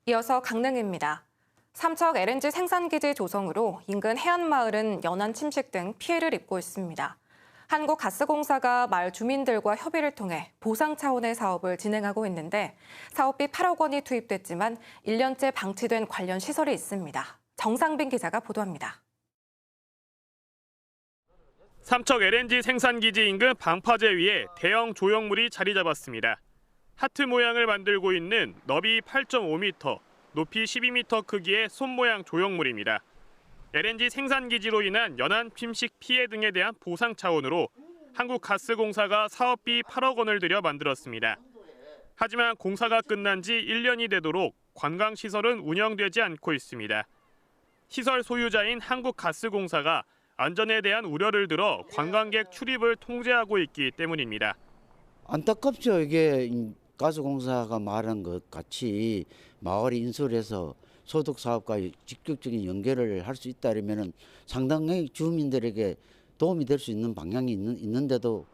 이어서 강릉입니다. 삼척 LNG 생산기지 조성으로 인근 해안마을은 연안 침식 등 피해를 입고 있습니다. 한국가스공사가 마을 주민들과 협의를 통해 보상 차원의 사업을 진행하고 있는데 사업비 8억 원이 투입됐지만 1년째 방치된 관련 시설이 있습니다. 정상빈 기자가 보도합니다. 삼척 LNG 생산기지 인근 방파제 위에 대형 조형물이 자리 잡았습니다. 하트 모양을 만들고 있는 너비 8.5m, 높이 12m 크기의 손 모양 조형물입니다. LNG 생산기지로 인한 연안 침식 피해 등에 대한 보상 차원으로 한국가스공사가 사업비 8억 원을 들여 만들었습니다. 하지만 공사가 끝난 지 1년이 되도록 관광시설은 운영되지 않고 있습니다. 시설 소유자인 한국가스공사가 안전에 대한 우려를 들어 관광객 출입을 통제하고 있기 때문입니다. 안타깝죠. 이게 가스공사가 말한 것 같이 마을이 인수해서 소득 사업과 직접적인 연결을 할 수 있다면 상당히 주민들에게 도움이 될 수 있는 방향이 있는데도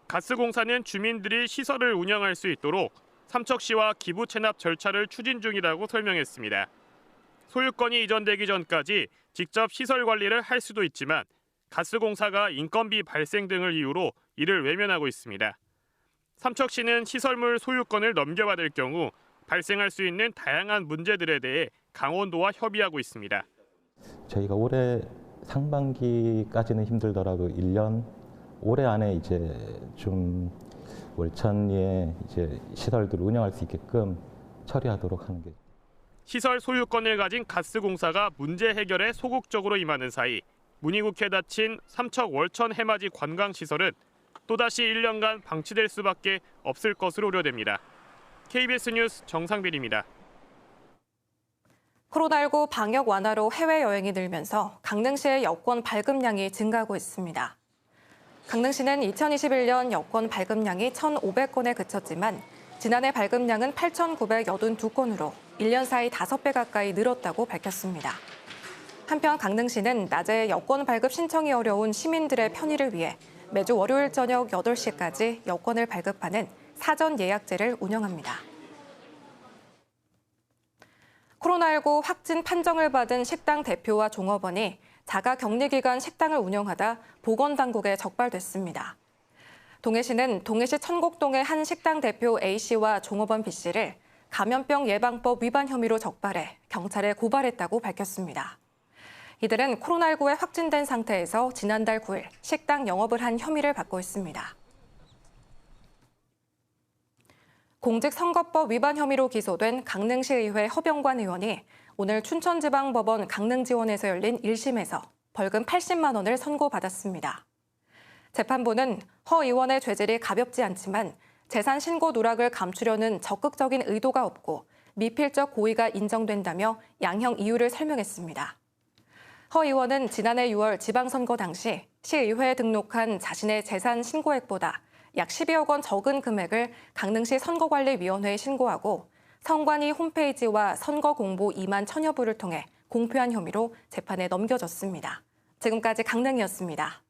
가스공사는 주민들이 시설을 운영할 수 있도록 삼척시와 기부 체납 절차를 추진 중이라고 설명했습니다. 소유권이 이전되기 전까지 직접 시설 관리를 할 수도 있지만 가스공사가 인건비 발생 등을 이유로 이를 외면하고 있습니다. 삼척시는 시설물 소유권을 넘겨받을 경우 발생할 수 있는 다양한 문제들에 대해 강원도와 협의하고 있습니다. 저희가 올해 상반기까지는 힘들더라도 1년 올해 안에 이제 좀 월천리에 이제 시설들을 운영할 수 있게끔 처리하도록 하는 게. 시설 소유권을 가진 가스공사가 문제 해결에 소극적으로 임하는 사이 문의국회 닫힌 삼척 월천 해맞이 관광시설은 또다시 1년간 방치될 수밖에 없을 것으로 우려됩니다. KBS 뉴스 정상빈입니다. 코로나19 방역 완화로 해외여행이 늘면서 강릉시의 여권 발급량이 증가하고 있습니다. 강릉시는 2021년 여권 발급량이 1,500건에 그쳤지만 지난해 발급량은 8,982건으로 1년 사이 5배 가까이 늘었다고 밝혔습니다. 한편 강릉시는 낮에 여권 발급 신청이 어려운 시민들의 편의를 위해 매주 월요일 저녁 8시까지 여권을 발급하는 사전 예약제를 운영합니다. 코로나19 확진 판정을 받은 식당 대표와 종업원이 자가격리기간 식당을 운영하다 보건당국에 적발됐습니다. 동해시는 동해시 천곡동의 한 식당 대표 A씨와 종업원 B씨를 감염병 예방법 위반 혐의로 적발해 경찰에 고발했다고 밝혔습니다. 이들은 코로나19에 확진된 상태에서 지난달 9일 식당 영업을 한 혐의를 받고 있습니다. 공직선거법 위반 혐의로 기소된 강릉시의회 허병관 의원이 오늘 춘천지방법원 강릉지원에서 열린 1심에서 벌금 80만 원을 선고받았습니다. 재판부는 허 의원의 죄질이 가볍지 않지만 재산 신고 누락을 감추려는 적극적인 의도가 없고 미필적 고의가 인정된다며 양형 이유를 설명했습니다. 허 의원은 지난해 6월 지방선거 당시 시의회에 등록한 자신의 재산 신고액보다 약 12억 원 적은 금액을 강릉시 선거관리위원회에 신고하고 선관위 홈페이지와 선거 공보 2만 1000여 부를 통해 공표한 혐의로 재판에 넘겨졌습니다. 지금까지 강릉이었습니다.